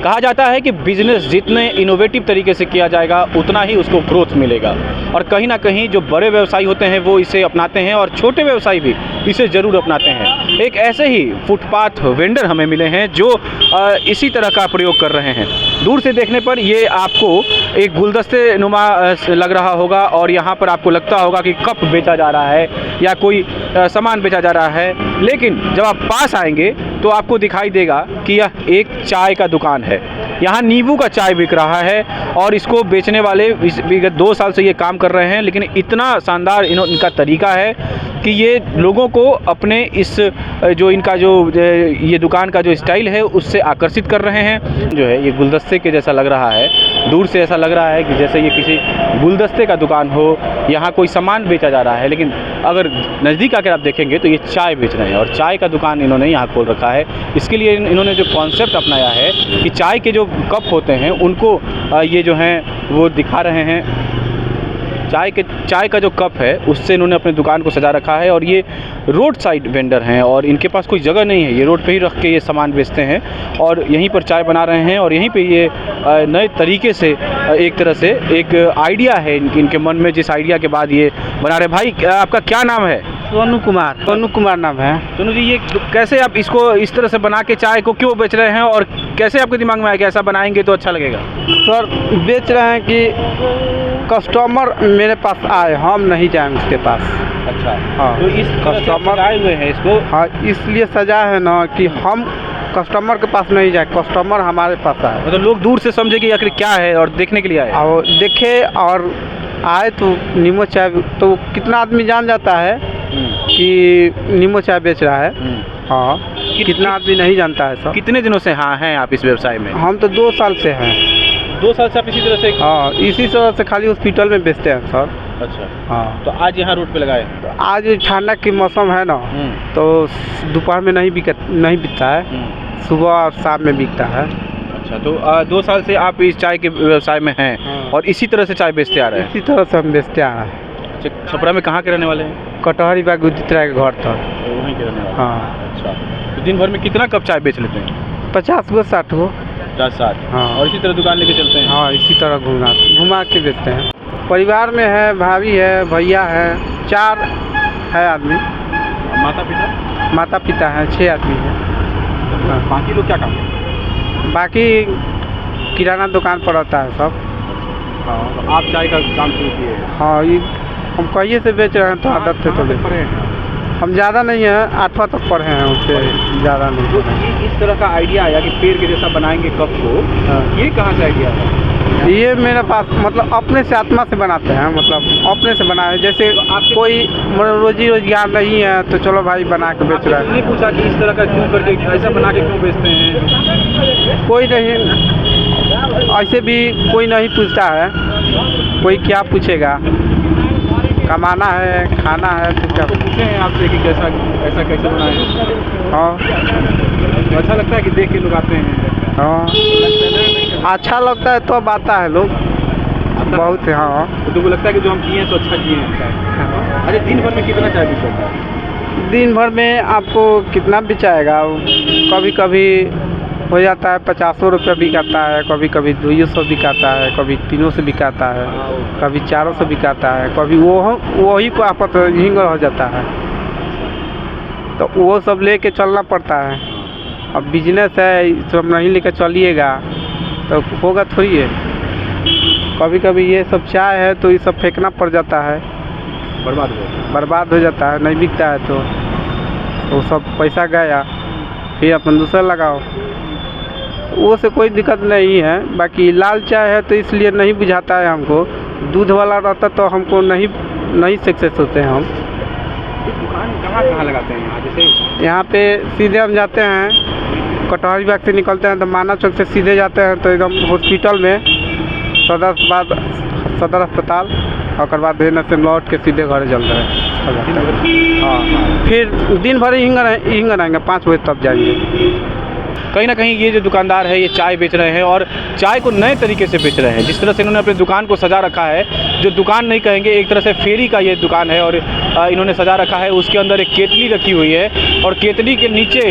कहा जाता है कि बिजनेस जितने इनोवेटिव तरीके से किया जाएगा उतना ही उसको ग्रोथ मिलेगा, और कहीं ना कहीं जो बड़े व्यवसायी होते हैं वो इसे अपनाते हैं और छोटे व्यवसायी भी इसे ज़रूर अपनाते हैं। एक ऐसे ही फुटपाथ वेंडर हमें मिले हैं जो इसी तरह का प्रयोग कर रहे हैं। दूर से देखने पर ये आपको एक गुलदस्ते नुमा लग रहा होगा और यहाँ पर आपको लगता होगा कि कप बेचा जा रहा है या कोई सामान बेचा जा रहा है, लेकिन जब आप पास आएंगे तो आपको दिखाई देगा कि यह एक चाय का दुकान है। यहाँ नींबू का चाय बिक रहा है और इसको बेचने वाले विगत 2 साल से ये काम कर रहे हैं, लेकिन इतना शानदार इनका तरीका है कि ये लोगों को अपने इस जो इनका जो ये दुकान का जो स्टाइल है उससे आकर्षित कर रहे हैं। जो है ये गुलदस्ते के जैसा लग रहा है, दूर से ऐसा लग रहा है कि जैसे ये किसी गुलदस्ते का दुकान हो, यहाँ कोई सामान बेचा जा रहा है, लेकिन अगर नज़दीक आकर आप देखेंगे तो ये चाय बेच रहे हैं और चाय का दुकान इन्होंने यहाँ खोल रखा है। इसके लिए इन्होंने जो कॉन्सेप्ट अपनाया है कि चाय के जो कप होते हैं उनको ये जो हैं वो दिखा रहे हैं। चाय का जो कप है उससे इन्होंने अपने दुकान को सजा रखा है और ये रोड साइड वेंडर हैं और इनके पास कोई जगह नहीं है, ये रोड पे ही रख के ये सामान बेचते हैं और यहीं पर चाय बना रहे हैं और यहीं पे ये नए तरीके से एक तरह से एक आइडिया है इनके मन में, जिस आइडिया के बाद ये बना रहे। भाई आपका क्या नाम है? सोनू कुमार नाम है। सोनू जी, ये कैसे आप इसको इस तरह से बना के चाय को क्यों बेच रहे हैं और कैसे आपके दिमाग में आया कि ऐसा बनाएंगे तो अच्छा लगेगा? सर बेच रहे हैं कि कस्टमर मेरे पास आए, हम नहीं जाएंगे उसके पास। अच्छा, हाँ, तो इस कस्टमर आए हुए हैं इसको। हाँ, इसलिए सजा है ना कि हम कस्टमर के पास नहीं जाए, कस्टमर हमारे पास आए। मतलब लोग दूर से समझे कि आखिर क्या है और देखने के लिए आए और देखे और आए तो नींबू चाय, तो कितना आदमी जान जाता है कि नींबू चाय बेच रहा है। हाँ, कितना आदमी नहीं जानता है सर। कितने दिनों से हाँ हैं आप इस व्यवसाय में? हम तो 2 साल से हैं। 2 साल से आप इसी तरह से? हाँ, इसी तरह से खाली हॉस्पिटल में बेचते हैं सर। अच्छा, हाँ। तो आज यहाँ रोड पे लगाए? तो आज ठंडा की मौसम है ना, तो दोपहर में नहीं बिकता है, सुबह और शाम में बिकता है। अच्छा, तो 2 साल से आप इस चाय के व्यवसाय में हैं। हाँ। और इसी तरह से चाय बेचते आ रहे हैं? इसी तरह से हम बेचते आ रहे हैं। छपरा में कहाँ के रहने वाले हैं? कटहरी बाग उदित राय के घर था, वहीं के रहने वाले? हाँ। अच्छा, तो दिन भर में कितना कप चाय बेच लेते हैं? 50 गो 60 गो। 50-60? हाँ। और इसी तरह दुकान लेके चलते हैं? हाँ, इसी तरह घुमा के बेचते हैं। परिवार में है, भाभी है, भैया है, 4 है आदमी। माता पिता है 6 आदमी है। हाँ। बाकी लोग क्या काम करते हैं? बाकी किराना दुकान पर रहता है सब। हाँ, तो आप चाय का काम शुरू किए? हाँ, ये हम कहिए से बेच रहे हैं, तो आदत से तो पढ़े हैं हम ज़्यादा नहीं है, 8वां तक पढ़े हैं, उससे ज़्यादा नहीं तो पढ़े। इस तरह का आइडिया आया कि पेड़ के जैसा बनाएंगे कप को, हाँ। ये कहाँ से आइडिया है? ये मेरे पास मतलब अपने से आत्मा से बनाते हैं, मतलब अपने से बनाए। जैसे कोई रोजी रोजगार नहीं है तो चलो भाई बना के बेच रहा है। नहीं पूछा कि इस तरह का क्यों करके ऐसा बना के क्यों बेचते हैं? कोई नहीं, ऐसे भी कोई नहीं पूछता है, कोई क्या पूछेगा, कमाना है, खाना है, तो क्या पूछे हैं आपसे कि कैसा ऐसा कैसे बनाए? हाँ, तो अच्छा लगता है कि देख के लोग आते हैं? हाँ, अच्छा लगता है तो अब आता है लोग बहुत। हाँ, तो तुमको लगता है कि जो हम किए हैं तो अच्छा किए हैं? अरे दिन भर में कितना चाय पीते हैं? दिन भर में आपको कितना बिचाएगा, कभी कभी हो जाता है 50 रुपये बिकाता है, कभी कभी 200 बिकाता है, कभी 300 बिकाता है, कभी 400 बिकाता है, कभी वही को आपत हिंगर हो जाता है, तो वो सब लेके चलना पड़ता है। अब बिजनेस है, सब नहीं लेकर चलिएगा तो होगा थोड़ी है। कभी कभी ये सब चाय है तो ये सब फेंकना पड़ जाता है, बर्बाद हो जाता है, नहीं बिकता है तो वो सब पैसा गया, फिर अपन दूसरा लगाओ, वो से कोई दिक्कत नहीं है। बाकी लाल चाय है तो इसलिए नहीं बुझाता है हमको, दूध वाला रहता तो हमको नहीं सक्सेस होते हैं हम। दुकान कहाँ लगाते हैं यहाँ? जैसे यहाँ पे सीधे हम जाते हैं, कटहरी बाग से निकलते हैं तो माना चौक से सीधे जाते हैं तो एकदम हॉस्पिटल में सदर अस्पताल, और बाद देने से लौट के सीधे घर चल रहे हैं। हाँ, फिर दिन भर हिंगर आएंगे, 5 बजे तब जाएंगे। कहीं ना कहीं ये जो दुकानदार है ये चाय बेच रहे हैं और चाय को नए तरीके से बेच रहे हैं। जिस तरह से इन्होंने अपनी दुकान को सजा रखा है जो दुकान नहीं कहेंगे, एक तरह से फेरी का ये दुकान है और इन्होंने सजा रखा है। उसके अंदर एक केतली रखी हुई है और केतली के नीचे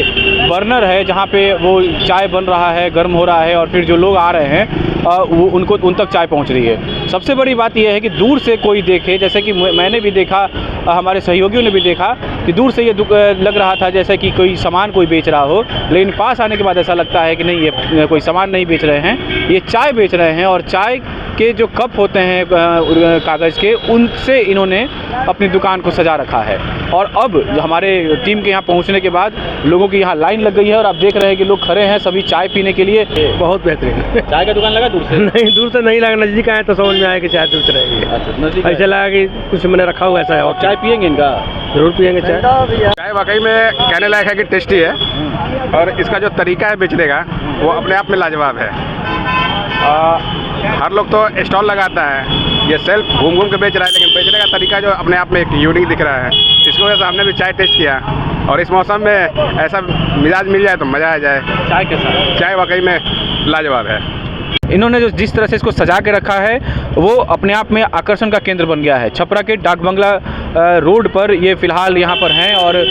बर्नर है जहाँ पे वो चाय बन रहा है, गर्म हो रहा है और फिर जो लोग आ रहे हैं वो उन तक चाय पहुँच रही है। सबसे बड़ी बात यह है कि दूर से कोई देखे, जैसे कि मैंने भी देखा, हमारे सहयोगियों ने भी देखा कि दूर से ये लग रहा था जैसे कि कोई सामान कोई बेच रहा हो, लेकिन पास आने के बाद ऐसा लगता है कि नहीं, ये कोई सामान नहीं बेच रहे हैं, ये चाय बेच रहे हैं। और चाय के जो कप होते हैं कागज़ के, उनसे इन्होंने अपनी दुकान को सजा रखा है। और अब हमारे टीम के यहाँ पहुँचने के बाद लोगों की यहाँ लाइन लग गई है और आप देख रहे हैं कि लोग खड़े हैं सभी चाय पीने के लिए। बहुत बेहतरीन। चाय का दुकान लगा दूर से? नहीं, दूर से नहीं लगा, नज़दीक आए तो समझ में आया कि चाय दूर से रहेगी। अच्छा, नज़दीक ऐसा लगा कि कुछ मैंने रखा हुआ ऐसा है। और चाय पियेंगे इनका? जरूर पियेंगे चाय। चाय वाकई में कहने लायक है कि टेस्टी है और इसका जो तरीका है बेचने का वो अपने आप में लाजवाब है। हर लोग तो स्टॉल लगाता है, ये सेल्फ घूम घूम के बेच रहा है, लेकिन बेचने का तरीका जो अपने आप में एक यूनिक दिख रहा है। इसकी वजह से हमने भी चाय टेस्ट किया और इस मौसम में ऐसा मिजाज मिल जाए तो मज़ा आ जाए। चाय के साथ चाय वाकई में लाजवाब है। इन्होंने जो जिस तरह से इसको सजा के रखा है वो अपने आप में आकर्षण का केंद्र बन गया है। छपरा के डाक बंगला रोड पर ये फ़िलहाल यहाँ पर हैं और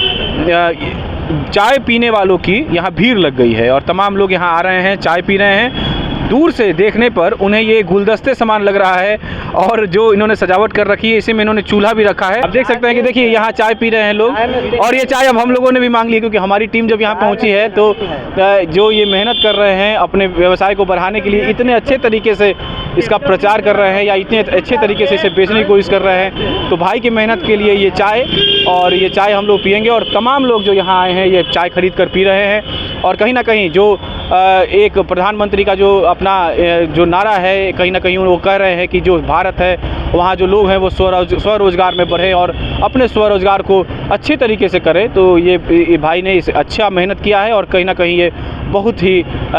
चाय पीने वालों की यहाँ भीड़ लग गई है और तमाम लोग यहाँ आ रहे हैं, चाय पी रहे हैं। दूर से देखने पर उन्हें ये गुलदस्ते समान लग रहा है और जो इन्होंने सजावट कर रखी है, इसी में इन्होंने चूल्हा भी रखा है। आप देख सकते हैं कि देखिए यहाँ चाय पी रहे हैं लोग और ये चाय अब हम लोगों ने भी मांग ली, क्योंकि हमारी टीम जब यहाँ पहुँची है तो जो ये मेहनत कर रहे हैं अपने व्यवसाय को बढ़ाने के लिए, इतने अच्छे तरीके से इसका प्रचार कर रहे हैं या इतने अच्छे तरीके से इसे बेचने की कोशिश कर रहे हैं, तो भाई की मेहनत के लिए ये चाय हम लोग पियेंगे। और तमाम लोग जो यहाँ आए हैं ये चाय खरीद कर पी रहे हैं और कहीं ना कहीं जो एक प्रधानमंत्री का जो अपना जो नारा है, कहीं ना कहीं वो कह रहे हैं कि जो भारत है वहाँ जो लोग हैं वो स्वरोजगार में बढ़े और अपने स्वरोजगार को अच्छे तरीके से करें। तो ये भाई ने इसे अच्छा मेहनत किया है और कहीं ना कहीं ये बहुत ही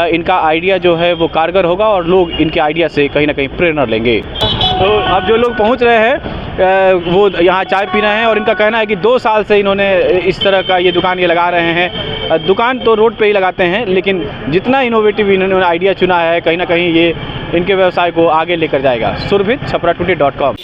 इनका आइडिया जो है वो कारगर होगा और लोग इनके आइडिया से कहीं ना कहीं प्रेरणा लेंगे। तो अब जो लोग पहुंच रहे हैं वो यहाँ चाय पी रहे हैं और इनका कहना है कि 2 साल से इन्होंने इस तरह का ये दुकान लगा रहे हैं। दुकान तो रोड पे ही लगाते हैं, लेकिन जितना इनोवेटिव इन्होंने आइडिया चुना है, कहीं ना कहीं ये इनके व्यवसाय को आगे लेकर जाएगा। सुरभित, छपरा20.com।